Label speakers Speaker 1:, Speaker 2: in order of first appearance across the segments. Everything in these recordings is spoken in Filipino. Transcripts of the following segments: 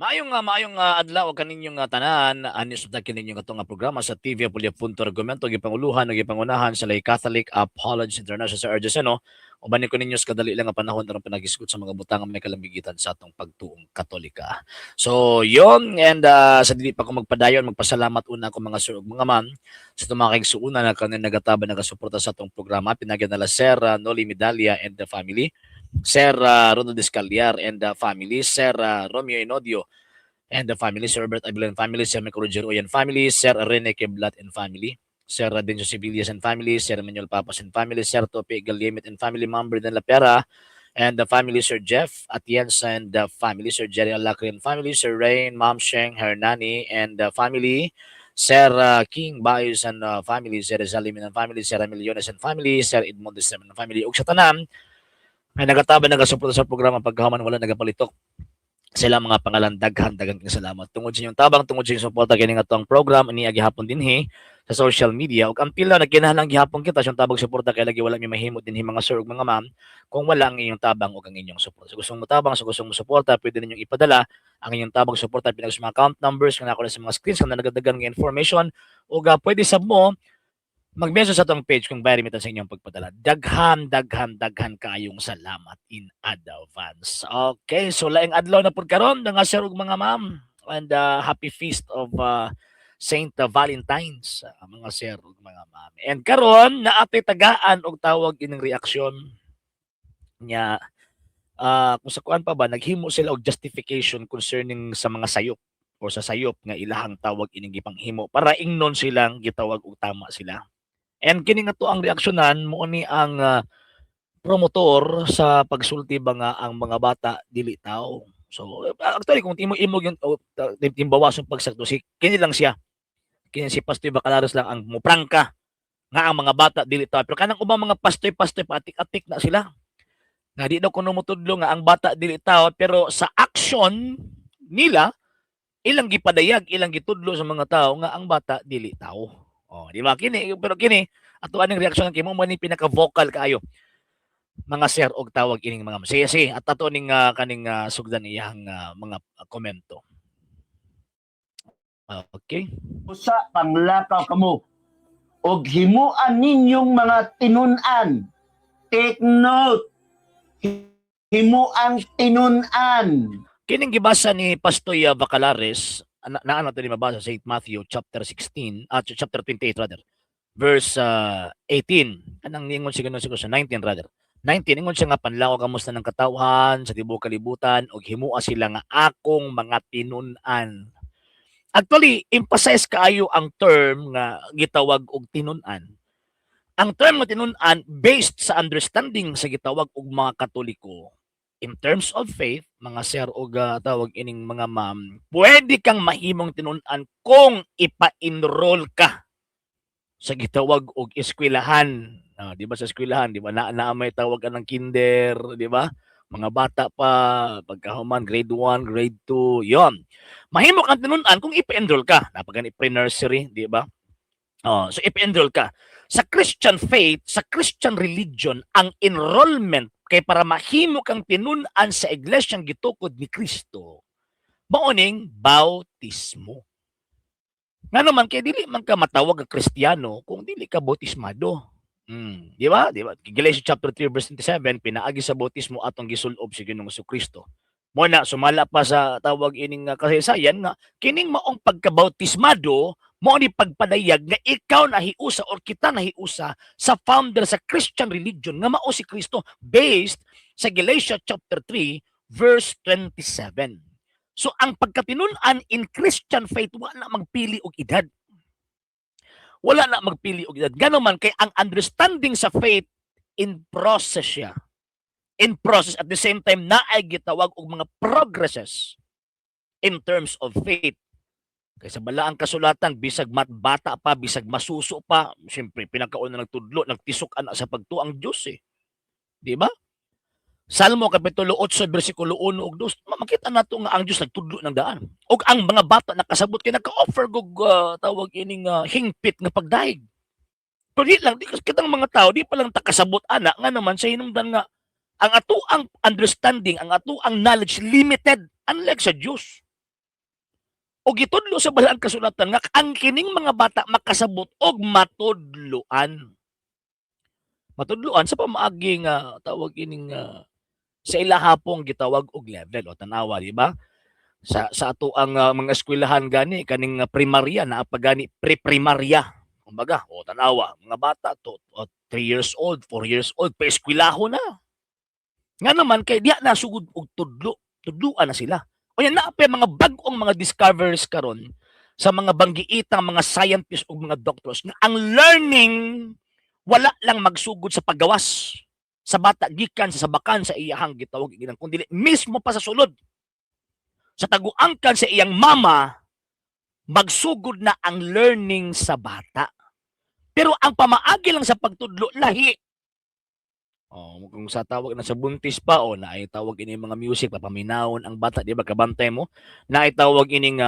Speaker 1: Maayong adlaw kaninyong tanan anis ta kaninyong atong programa sa TV Apolyo.argumento gipanguluhan ug gipangunahan sa Lay Catholic Apology International sa Argeseno. Uban ko ninyo sa kadali lang nga panahon aron panagisgot sa mga butang may kalambigitan sa atong pagtuong Katolika. So, yon and sa dili pa ko magpadayon magpasalamat una ko mga sir ug mga ma'am sa tumakig suuna na kanin nagataban nagasuporta sa atong programa pinagyan nila Sir Noli Medalia and the family. Sir Ronald Descaliar and the family, Sir Romeo Inodio and the family, Sir Robert Abilan family, Sir Michael Rogero and family, Sir Rene Keblat and family, Sir Denjo Sibilias and family, Sir Manuel Papas and family, Sir Tope Galimit and family, Member de la Pera and the family, Sir Jeff Atienza and the family, Sir Jerry Alacri and family, Sir Rain, Ma'am Sheng Hernani and the family, Sir King Bayos and family, Sir Zalimin and family, Sir Emiliones and family, Sir Edmundo and family, ug sa tanan ay nagataban nagasuporta sa programa pagkahuman wala nagapalitok sila mga pangalan daghan salamat tungod sa inyong tabang tungod sa inyong suporta kini nga tong program ni gihapon dinhi sa social media ug ang pila nagkinahanglan gihapon kita sa tabang suporta kay lagi wala mi mahimot dinhi mga sir ug mga ma'am kung wala ang inyong tabang ug ang inyong suporta. Sa gustong mo tabang, sa gustong mo suporta, pwede ninyong ipadala ang inyong tabang suporta pinag sa mga account numbers nga nako sa mga screens kung nagdadagan nga information ug pwede sab mo mag-message sa atong page kung bayari sa inyong pagpadala. Daghan kayong salamat in advance. Okay, so laing adlaw na pud karon mga sir ug mga ma'am and happy feast of Saint Valentine's mga sir ug mga ma'am. And karon naatay tagaan og tawag ining reaksyon nya kung sa kuan pa ba naghimo sila og justification concerning sa mga sayop o sa sayop nga ilahang tawag ining gipanghimo para ingnon silang gitawag og tama sila. And kini nga to ang reaksyonan mo ni ang promotor sa pagsulti ba nga ang mga bata dili tao. So actually kung imog yung timbawason pagsakto si kini lang siya. Kini si Pastor Bacalaros lang ang muprangka nga ang mga bata dili tao. Pero kanang ubang mga pastor paatik-atik na sila. Nga di daw kuno motudlo nga ang bata dili tao pero sa action nila ilang gipadayag ilang gitudlo sa mga tao nga ang bata dili tao. Oh, di ba kini pero kini ato aning reaksyon kay mo man ni pinaka-vocal kaayo mga sir og tawag ining mga sige at ato ning kaning sugdan iyang mga komento. Okay.
Speaker 2: Usa panglakaw kamo og himuan ninyong mga tinun-an. Take note. Himuang tinun-an.
Speaker 1: Kining gibasa ni Pastor Bacalares na ano to ni mabasa sa St. Matthew chapter 16 chapter 28 rather verse 18 kanang ningon siguro sa 19 rather 19 ingon siya nga panlaw kamusta ng katawhan sa tibuok kalibutan og himua sila nga akong mga tinun-an. Actually emphasize kaayo ang term nga gitawag og tinun-an. Ang term nga tinun-an based sa understanding sa gitawag og mga Katoliko in terms of faith, mga sir o tawag ining mga ma'am, pwede kang mahimong tinun-an kung ipa-enroll ka sa gitawag og eskwelahan. Di ba sa eskwelahan, di ba na may tawag ka ng kinder, di ba? Mga bata pa, pagkahuman, grade 1, grade 2, yon. Mahimo kang tinun-an kung ipa-enroll ka. Napagani pre-nursery, di ba? So ipa-enroll ka. Sa Christian faith, sa Christian religion, ang enrollment kay para mahimo kang tinun-an sa iglesyang gitukod ni Kristo, maoning bautismo. Nga naman, kay dili man ka matawag ang Kristiyano kung dili ka bautismado. Di ba? Di ba? Galatians chapter 3 verse 27, pinaagi sa bautismo atong gisulob si Ginoong Kristo. Mo na sumala pa sa tawag ining kasaysayan nga kining maong pagkabautismado mo ni pagpadayag nga ikaw nahiusa or kita nahiusa sa founder sa Christian religion nga mao si Kristo based sa Galatians chapter 3 verse 27. So ang pagkatinun-an in Christian faith wala na magpili og edad. Wala na magpili og edad. Gano man kay ang understanding sa faith in process siya. In process at the same time na ay gitawag og mga progresses in terms of faith. Kaysa bala ang kasulatan, bisag bata pa, bisag masuso pa, siyempre, pinakauna nagtudlo, nagtisok ana sa pagtuang Diyos eh. Di ba? Salmo Kapitulo 8, versikulo 1 ug 2, makita nato nga ang Diyos nagtudlo ng daan. Ug ang mga bata nakasabot kay naka-offer og tawag ining hingpit nga pagdaig. Pero di lang, kitang mga tao, di pa lang takasabot ana, nga naman sa hinungdan nga, ang ato ang understanding, ang ato ang knowledge limited, unlike sa Diyos. O gitudlo sa balaan kasulatan nga ang kining mga bata makasabot og matudloan. Matudloan sa pamaagi nga tawag ining sa ilahapong gitawag og level o tanawa, di ba? Sa ato ang mga eskwelahan gani kaning primarya na pagani pre-primarya. Kumbaga, o tanawa, mga bata to 3 years old, 4 years old, pa-eskwelaho na. Nga naman kay diha na sugod og tudluan na sila. O yan na mga bag-ong mga discoveries karon sa mga banggiitang mga scientists o mga doctors na ang learning wala lang magsugod sa paggawas sa bata gikan sa sabakan sa iyahang gitawag iginang kundi mismo pa sa sulod sa taguangkan sa iyang mama magsugod na ang learning sa bata. Pero ang pamaagi lang sa pagtudlo lahi. Kung sa tawag na sa buntis pa o na ay tawag ini mga music papaminawon ang bata, di ba kabantay mo na ay tawag ining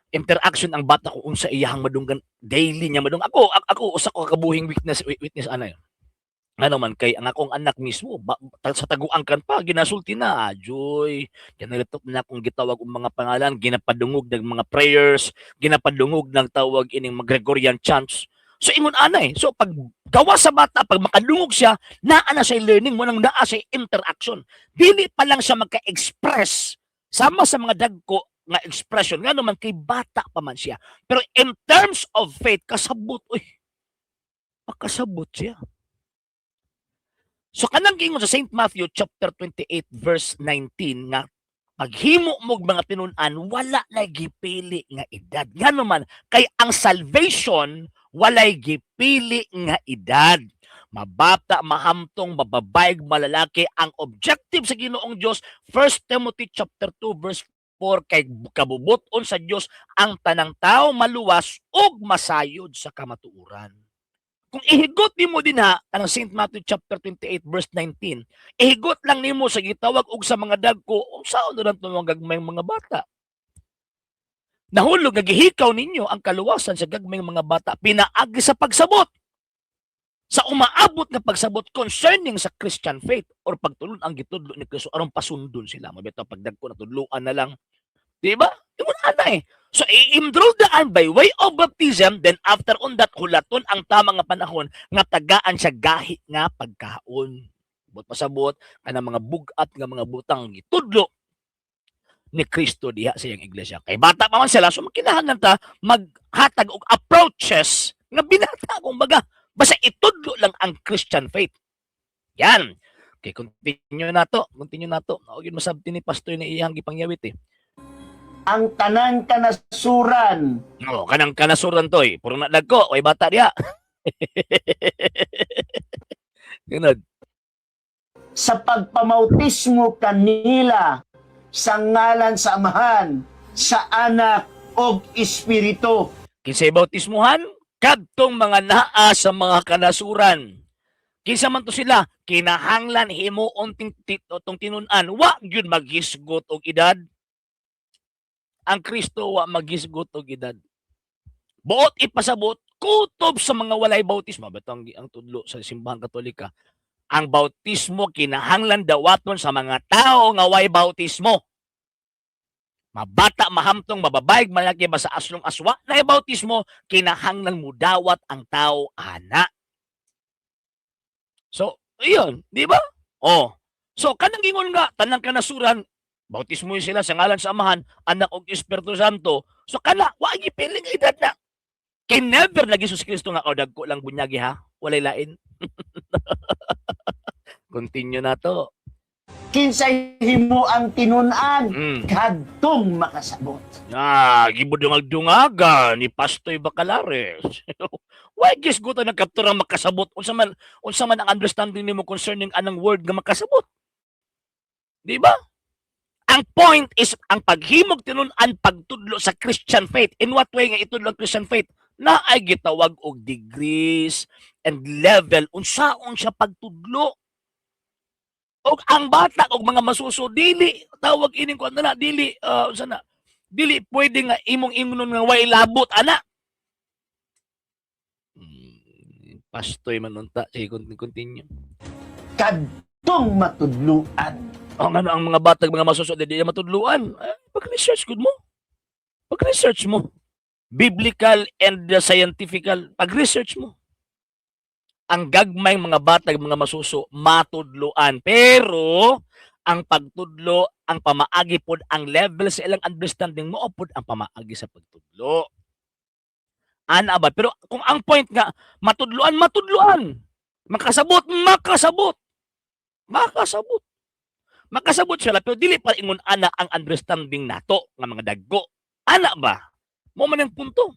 Speaker 1: interaction ang bata kung unsa iyahang madunggan daily niya madung ako usa ko kabuhing witness ana yun. Ano man kay ang akong anak mismo sa taguangkan pa ginasulti na joy kinalitok na akong gitawag og mga pangalan ginapadungog ng mga prayers ginapadungog ng tawag ining mga Gregorian chants. So ingon anay. So pag gawa sa bata, pag makadungog siya, naa na siya learning mo nang naa siya interaction. Dili pa lang siya magka-express sama sa mga dagko nga expression. Nga naman kay bata pa man siya. Pero in terms of faith, kasabot, makasabot siya. So kanang gingon sa St. Matthew chapter 28 verse 19 nga paghimo mo mga tinun-an wala na gipili nga edad. Nga naman kay ang salvation walay gipili nga edad. Mabata, mahamtong, mababayg, malalaki ang objective sa Ginoong Dios 1 Timothy chapter 2 verse 4 kay kabubuton sa Dios ang tanang tao maluwas ug masayod sa kamatuoran. Kung ihigot nimo dinha ang St. Matthew chapter 28 verse 19, ihigot lang nimo sa gitawag og sa mga dagko unsaon na lang mga gagmayng mga bata. Nahulog nagihikaw ninyo ang kaluwasan sa gagmayng mga bata pinaagi sa pagsabot. Sa umaabot nga pagsabot concerning sa Christian faith or pagtulon ang gitudlo ni Kristo aron pasundon sila. Mabito pagdagko na tudloan na lang. Di ba? Ingon ana So i-imdrogaan by way of baptism then after on that hulaton ang tamang nga panahon nga tagaan siya gahi nga pagkaon. Bot pasabot kanang mga bugat nga mga butang gitudlo ni Kristo diha sa iyang iglesia. Kay bata pa man sila, so kinahanglan ta maghatag og approaches nga binata kumbaga. Basta itudlo lang ang Christian faith. Yan. Okay, continue na to. Naugin masabti ni pastor na iyang gipangyawit
Speaker 2: Ang tanan kanasuran.
Speaker 1: Kanang kanasuran to Puro na dagko, oy bata diha. Ganun.
Speaker 2: Sa pagpamautismo kanila sa ngalan sa Amahan, sa Anak og Espiritu.
Speaker 1: Kinsay bautismuhan? Kadtong mga naa sa mga kanasuran. Kinsa man to sila? Kinahanglan himuon tong tinun-an. Wa gyud maghisgot og edad. Ang Kristo wa maghisgot og edad. Buot ipasabot kutob sa mga walay bautismo. Betong ang tudlo sa simbahan Katolika. Ang bautismo kinahanglan dawaton sa mga tao nga way bautismo. Mabata, mahamtong, mababayg, malaki ba sa aslong aswa na bautismo, kinahanglan mo dawat ang tao ana. So, iyon, di ba? So kanang gingon nga tanang kanasuran, bautismo sila sa ngalan sa Amahan, Anak ug Espiritu Santo. So kana wa gipiling edad na. Kay never lagi Jesus Kristo nga dagko lang bunyagi ha, walay lain. Continue na to.
Speaker 2: Kinsay himo ang tinun-an kadtong makasabot.
Speaker 1: Gibudungag-dungaga ni Pastoy Bacalares. Why guess go to nagkaptura makasabot unsa man ang understanding nimo concerning anang word nga makasabot? Di ba? Ang point is ang paghimog tinun-an pagtudlo sa Christian faith. In what way nga itudlo ang Christian faith? Na ay gitawag og degrees and level unsaon siya pagtudlo. Og ang bata og mga masuso dili tawag ining ko na dili sana dili pwede nga imong ingnon nga way labot ana. Pastoy manunta sige continue.
Speaker 2: Kadtong matudluan.
Speaker 1: Ang mga batang mga masuso dili matudluan. Pag-research gud mo. Pag-research mo, biblical and scientifical, pag-research mo. Ang gagmay mga bata, mga masuso, matudloan. Pero, ang pagtudlo, ang pamaagi pod, ang level sa ilang understanding mo, pod ang pamaagi sa pagtudlo. Ana ba? Pero kung ang point nga, matudloan, matudloan. Makasabot, makasabot. Makasabot. Makasabot sila, pero dili pa ingon ana ang understanding nato nga mga dagko. Ana ba? Mo man ang punto.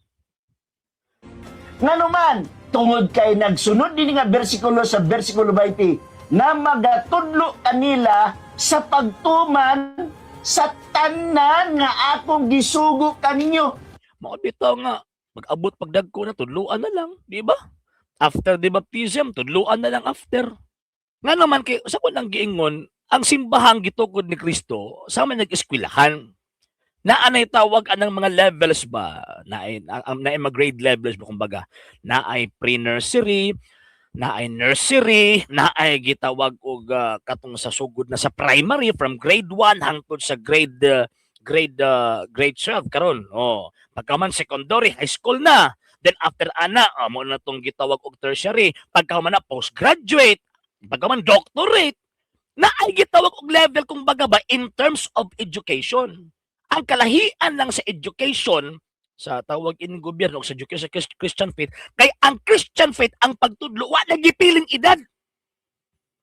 Speaker 2: Nga naman, tungod kay nagsunod din nga bersikulo sa bersikulo 20, na magatudlo kanila sa pagtuman sa tanan nga akong gisugo kaninyo.
Speaker 1: Mao bitaw nga, mag-abot pagdagko na, tudluan na lang, di ba? After the baptism, tudluan na lang after. Nga naman, kay, sa ko nang giingon, ang simbahang gitukod ni Kristo, sa man nag-eskwelahan, na anay tawag anang mga levels ba, na ay mga grade levels ba, kumbaga, na ay pre-nursery, na ay nursery, na ay gitawag og katong sa sugod na sa primary from grade 1 hangtod sa grade 12 karon. Oh, pagkaman secondary, high school na. Then after ana, mo na tong gitawag og tertiary, pagkaman na postgraduate, pagkaman doctorate, na ay gitawag og level kumbaga ba in terms of education. Ang kalahian lang sa education sa tawag in gobyerno sa education sa Christian faith kay ang Christian faith ang pagtudlo wa nagipiling edad.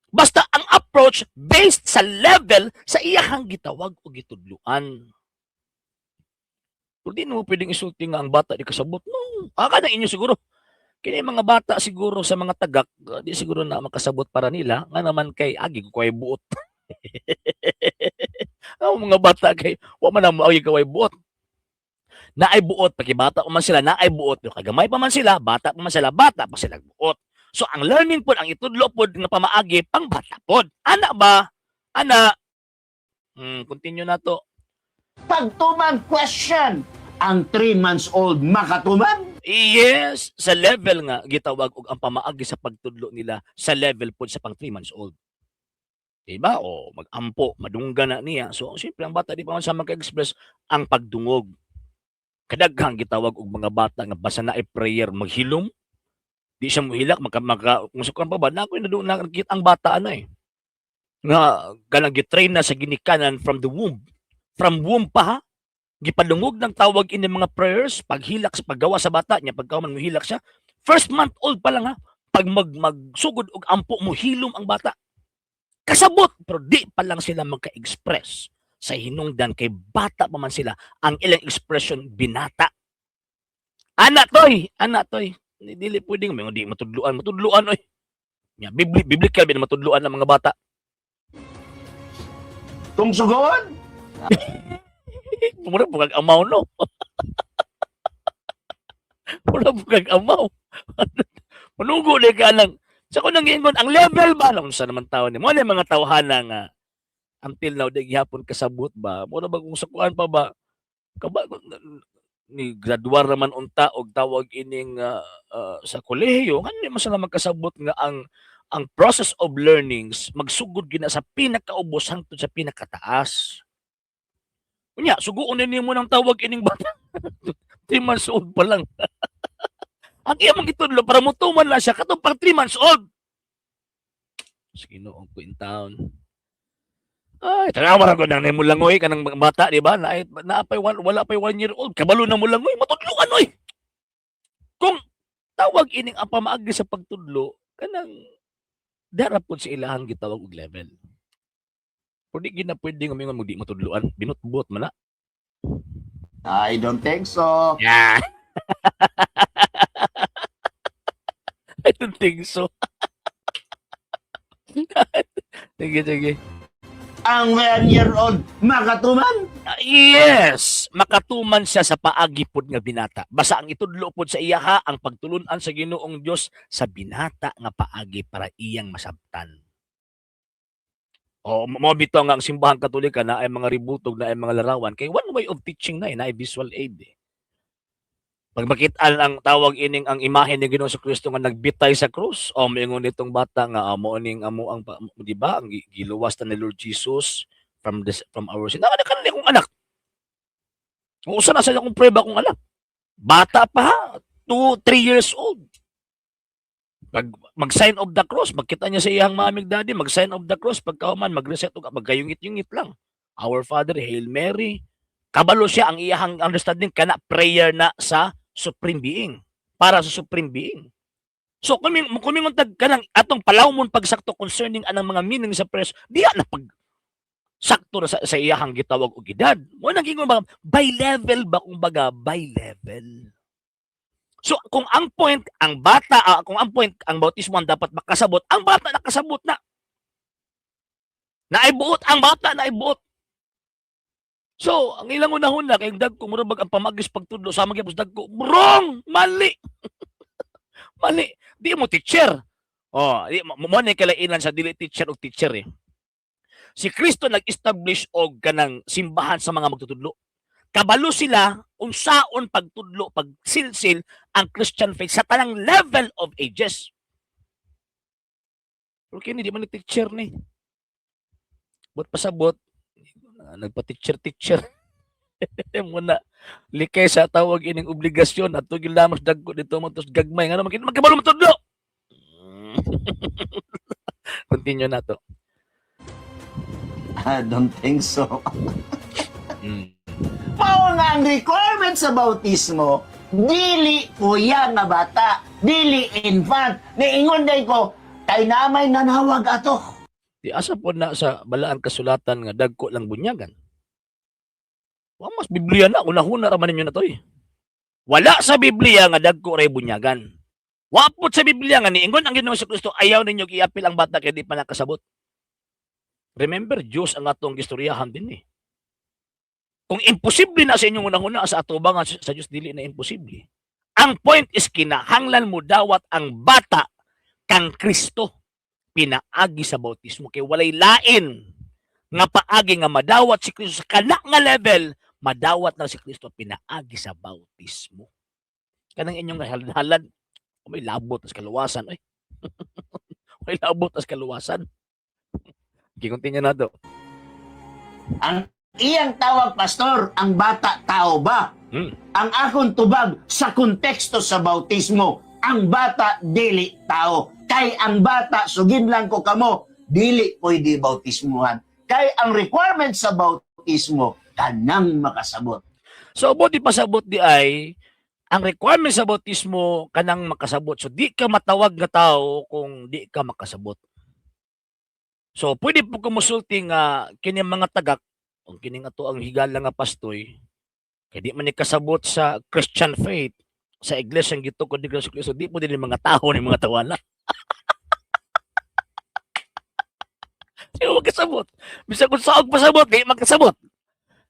Speaker 1: Basta ang approach based sa level sa iyahang gitawag o gitudluan. Hindi mo pwedeng isulti nga ang bata di kasabot. No, aka na inyo siguro. Kini mga bata siguro sa mga tagak, di siguro na makasabot para nila. Nga naman kay agi ko kay buot. Ang mga bata kay wa man mo agi kay buot. Naay buot pakibata pa man sila, naay buot pero kagamay pa man sila, bata pa man sila, bata pa sila buot. So ang learning pod, ang itudlo pod nga pamaagi pang bata pod. Ana ba? Ana. Continue na to.
Speaker 2: Pagtuman question, ang 3 months old makatuman?
Speaker 1: Yes, sa level nga gitawag og ang pamaagi sa pagtudlo nila sa level pod sa pang 3 months old. Diba? O magampo, madungga na niya. So siyempre ang bata di pa man sa maka-express ang pagdungog. Kadaghang gitawag og mga bata nga basa na prayer maghilom. Di siya mohilak kung sa pa ba na ako nakita ang bata na nga ganang gitrain na sa ginikanan from the womb. From womb pa ha. Gipadungog ng tawag ini mga prayers, paghilak sa paggawa sa bata niya, pagkaman mohilak siya. First month old pa lang ha. Pag magsugod og ampo mohilom ang bata. Kasabot pero di pa lang sila magka-express sa hinungdan kay bata pa man sila ang ilang expression binata. Ana toy. Dili pwedeng may di matudluan oy. Ya biblical bin matudluan ng mga bata.
Speaker 2: Kung sugon?
Speaker 1: Mura bugag amaw no. Mura bugag amaw. Manugo ni ka lang. Sa ko nang giingon ang level ba lang sa naman tao ni mo na mga tawhana nga until now di gihapon kasabot ba. Mura ba kung sa kuan pa ba ni graduar naman unta og tawag ining sa kolehiyo kanhi man sila magkasabot nga ang process of learnings magsugod gina sa pinakaubos hangtod sa pinakataas. Unya, suguon ni mo ng tawag ining bata. 3 months old pa lang. Ang iyang itudlo para mutuman lang siya katong pang 3 months old. Ginoong ko in town. Ay, tanawa ko nang mulangoy kanang bata, di ba? Wala pa 1 year old. Kabalo na mulangoy, matudluan oy. Kung tawag ining ang pamaagi sa pagtudlo, kanang darapod sa ilahang gitawag og level. Pero di gina pwede nga mingon di matudluan, binutbot man na.
Speaker 2: I don't think so.
Speaker 1: Yeah. I don't think so. Sige.
Speaker 2: Ang 1 year old makatuman?
Speaker 1: Yes, makatuman siya sa paagi pod nga binata. Basta ang itudlo pod sa iyaha ang pagtulunan sa Ginoong Dios sa binata nga paagi para iyang masabtan. O mo bitaw nga ang simbahang Katolika na ay mga ributog na ay mga larawan kay one way of teaching na ay visual aid. Pag makita ang tawag ining ang imahe ni Ginoong Kristo nga nagbitay sa krus, o moingon nitong bata nga amo ning amo ang di ba ang giluwas ta ni Lord Jesus from our sin. Nakadakhan ni kong anak. Usa na sa akong prueba kung anak. Bata pa ha, 2, 3 years old. Mag-sign of the cross, magkita niya sa iyang mamig daddy, mag-sign of the cross, pagkauman, mag-reset o magkayungit-yungit lang. Our Father, Hail Mary. Kabalo siya ang iyang understanding kana prayer na sa Supreme Being. Para sa Supreme Being. So, kuminguntag ka ng atong palawmon pagsakto concerning anang mga meaning sa prayers, diya na pag sakto na sa iyahang gitawag o gidad. Mo naging ba, by level ba, kumbaga, by level. So, kung ang point, ang bata, kung ang point, ang bautismo ang dapat makasabot, ang bata nakasabot na. Naibuot, ang bata naibuot. So, ang ilang unahon na, kayong dagko, murabag ang pamagis pagtudlo, sa magyapos dagko, wrong! Mali! Mali! Di mo teacher. Oh, mo na kalainan sa dili teacher o teacher eh. Si Kristo nag-establish og kanang simbahan sa mga magtutudlo. Kabalo sila unsaon pagtudlo, pagsilsil ang Christian faith sa tanang level of ages. Pero kini di man ni teacher ni. Bot pasabot, nagpa-teacher. Muna likay sa tawag ining obligasyon at tugil lamang dagko dito mo tos gagmay ngano magkabalo mo tudlo. Continue na to.
Speaker 2: I don't think so.
Speaker 1: Mm.
Speaker 2: Mao nga ang requirement sa bautismo, dili kuya nga bata, dili infant. Niingon day ko, kay namay nanawag ato.
Speaker 1: Di asa po na sa balaan kasulatan nga dagko lang bunyagan. Wa mas Biblia na unahuna ra man ninyo na to eh. Wala sa Biblia nga dagko ray bunyagan. Wapot sa Biblia nga niingon ang Ginoong Kristo ayaw ninyo giapil ang bata kay di pa nakasabot. Remember, Diyos ang atong gistoryahan din eh. Kung imposible na sa inyong unang-una sa atubangan sa Diyos, dili na imposible. Ang point is kinahanglan mo dawat ang bata kang Kristo pinaagi sa bautismo. Kay walay lain nga paagi nga madawat si Kristo sa kana nga level, madawat na si Kristo pinaagi sa bautismo. Kanang inyong halad-halad, may labot as kaluwasan. Ay. May labot as kaluwasan. Continue na to.
Speaker 2: Ang iyang tawag, pastor, ang bata tao ba? Ang akong tubag sa konteksto sa bautismo, ang bata dili tao. Kay ang bata, sugin lang ko kamo, dili pwede bautismuhan. Kay ang requirement sa bautismo, kanang makasabot.
Speaker 1: So, buti pasabot di ay, ang requirement sa bautismo, kanang makasabot. So, di ka matawag nga tao kung di ka makasabot. So, pwede po kumusulti nga kini mga tagak, kung kini nga to ang higala nga pastoy, kaya di man ni kasabot sa Christian faith, sa iglesia ang gito ko di Kristo, di po din mga tao ni mga tawala. Sino magkasabot? Bisa kung saog pasabot, di magkasabot.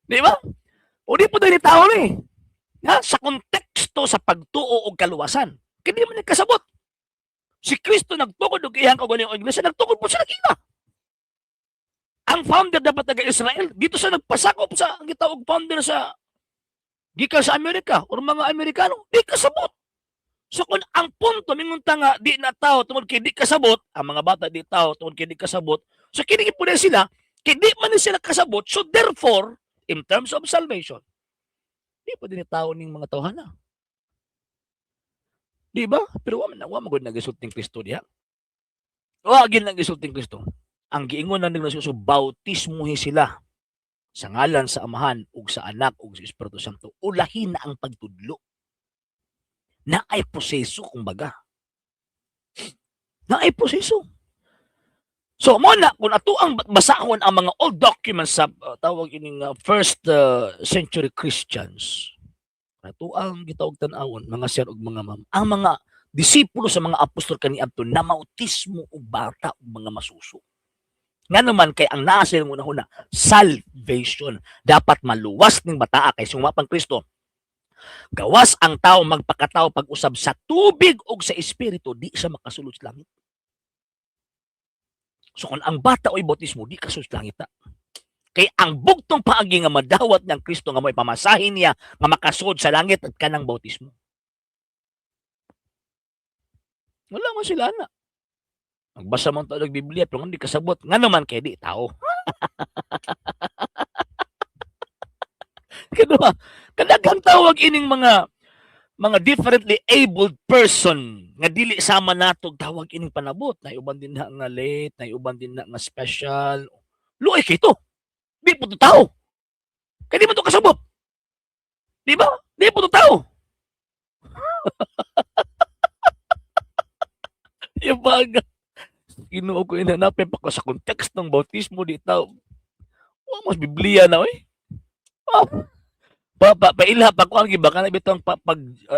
Speaker 1: Di ba? O di po din ni tao ni. Ha? Sa konteksto sa pagtuo o kaluwasan, kaya di man ni kasabot. Si Kristo nagtukod og iyang kaugaling o iglesia, nagtukod po siya nakita. Ang founder dapat taga Israel, dito sa nagpasakop sa ang gitawag founder sa gikan sa Amerika o mga Amerikano, di kasabot. So kung ang punto mingunta nga di na tao tungod kay di kasabot, ang mga bata di tao tungod kay di kasabot, so kini po sila kay di man sila kasabot, so therefore in terms of salvation, di pa din tao ning mga tawhana. Di ba? Pero wa magud nagisulting Kristo diha. Wa gid nagisulting Kristo. Ang giingon na nila so bautismuhin sila sa ngalan sa Amahan ug sa Anak ug sa Espiritu Santo. Ulahin na ang pagtudlo. Na ay proseso kumbaga. Na ay proseso. So mo na kung ato ang basahon ang mga old documents sa tawag ining first century Christians. Ato ang gitawag tan-awon mga sir ug mga ma'am. Ang mga disipulo sa mga apostol kaniadto na mautismo og bata ug mga masuso. Nga naman kay ang nasa yung una-una, salvation. Dapat maluwas ng bataa kay sumapang Kristo. Gawas ang tao magpakatao pag-usab sa tubig o sa espiritu, di siya makasulod sa langit. So kung ang bata o'y bautismo, di kasulod sa langit na. Kay ang bugtong paagi nga madawat ng Kristo nga mo'y pamasahin niya nga makasulod sa langit at kanang bautismo. Wala mo sila na. Magbasa mo ang Biblia, pero hindi kasabot. Nga naman kaya di tao. Kadua, kadaghang tawag ining mga differently abled person nga dili sama natog tawag ining panabot. Na uban din na nga late, na uban din na nga special. Luoy kay to. Di po to tao. Kaya di mo to kasabot. Di ba? Di po to tao. Yung baga. Ginoo ko inanapin pa ko sa context ng bautismo di tao. Mas Biblia na oy. Oh, paila pa ko ang iba kana bitong pag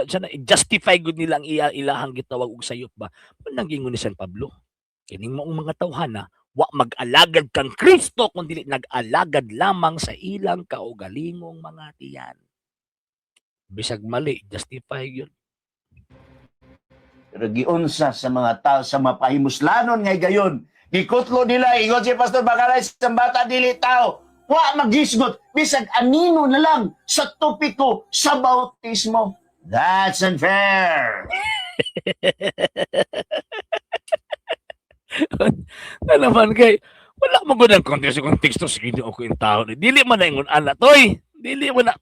Speaker 1: sana justify gud nila ang ilahang gitawag og sayop ba. Nanggingon ni San Pablo. Kining maong mga tawhana wa mag-alagad kang Kristo kundi nag-alagad lamang sa ilang kaugalingong mga tiyan. Bisag mali, justify yun.
Speaker 2: Pero giunsa sa mga tao sa mapahimuslanon ngay gayon. Gikutlo nila, ingon si Pastor Bacalay sa bata dili tao. Wa magisgot, bisag anino na lang sa topiko sa bautismo. That's unfair.
Speaker 1: Na naman kay, wala mo gud ang konteksto sa Ginoo ko yung tao. Dili man na ingon ana toy. Dili mo na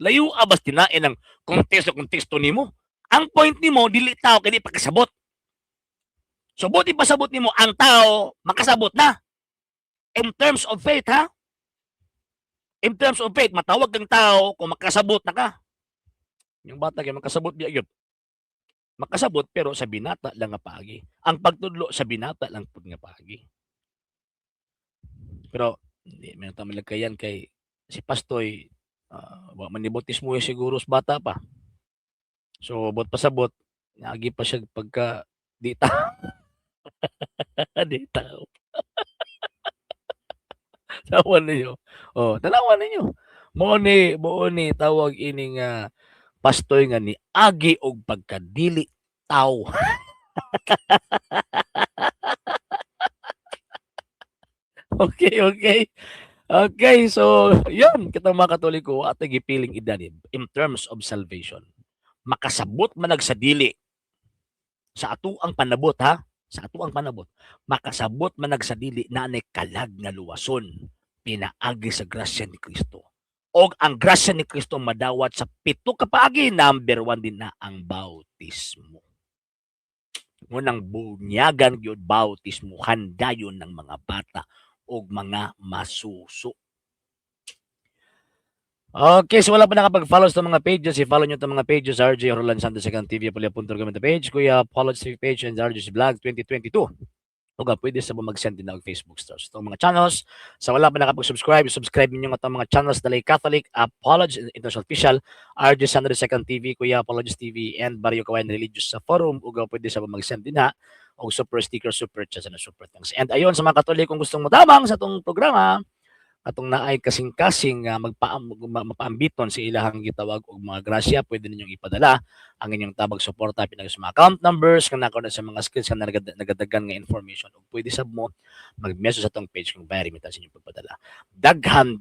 Speaker 1: layo abas tinain ang konteksto nimo. Ang point nimo dili tao kay di pagkasabot. So buti pasabot nimo ang tao makasabot na. In terms of faith ha. In terms of faith, matawag kang tao kung makasabot na ka. Yung bata kay makasabot biya gyud. Makasabot pero sa binata lang nga paagi. Ang pagtudlo sa binata lang pud nga paagi. Pero hindi man ta malagkayan kay si Pastoy wa man ni bautismo siguro sa bata pa. So bot pasabot naagi pa siya pagka di ta di tao. Tawan ninyo. Oh, tanawan ninyo. Mo ni tawag ining Pastoy nga ni agi og pagkadili tao. Okay. Okay, so yun kitang mga Katoliko atay gipiling idanib in terms of salvation. Makasabot man nagsadili sa ato ang panabot ha, sa ato ang panabot. Makasabot man nagsadili na anay kalag nga luwason pinaagi sa grasya ni Kristo. Og ang grasya ni Kristo madawat sa 7 ka paagi, number 1 din na ang bautismo. Ngunang bunyagan gyud bautismo handayon ng mga bata og mga masuso. Okay, so wala pa nakapag-follow sa mga pages. I-follow nyo itong mga pages. RJ Roland Santos Second TV, Apulia.com page. Kuya Apollo TV page and RJ's Vlog 2022. O pwede sa mag-send din na Facebook stars. Itong mga channels. Sa wala pa nakapag-subscribe, subscribe ninyo itong mga channels Dalay Catholic, Apollo International Official, RJ Santos Second TV, Kuya Apollo TV, and Barrio Kawayan Religious sa forum. O pwede sa mag-send din ha. O super sticker, super chat, and super thanks. And ayun, sa mga Katolikong gustong matabang sa itong programa, atong naay kasing-kasing mapaambiton sa ilahang gitawag og mga grasya, pwede ninyong ipadala ang inyong tabang suporta pinag sa mga account numbers kung nakaw na sa mga skills nga nagadagan nga information o pwede sab mo mag-message sa tong page kung bayari sa inyong pagpadala. Daghan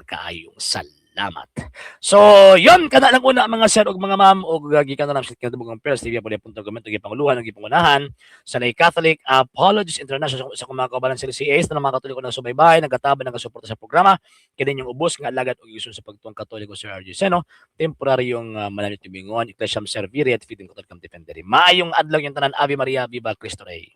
Speaker 1: kaayong salamat. So, yon kana lang una mga sir og mga ma'am og gikan na lang sa kinabugang Press TV Apulia.com ug gipanguluhan ug gipangunahan sa Lay Catholic Apologies International sa mga kaubalan sa LCAs na mga Katoliko na subaybay, nagataban nagasuporta sa programa kini yung ubos nga alagad og isun sa pagtuong Katoliko Sir RJ Seno, temporaryong mananit tubingon, Ecclesiam Servire at Feeding Katolikam Defendere. Maayong adlaw yung tanan, Ave Maria, Viva Cristo Rey.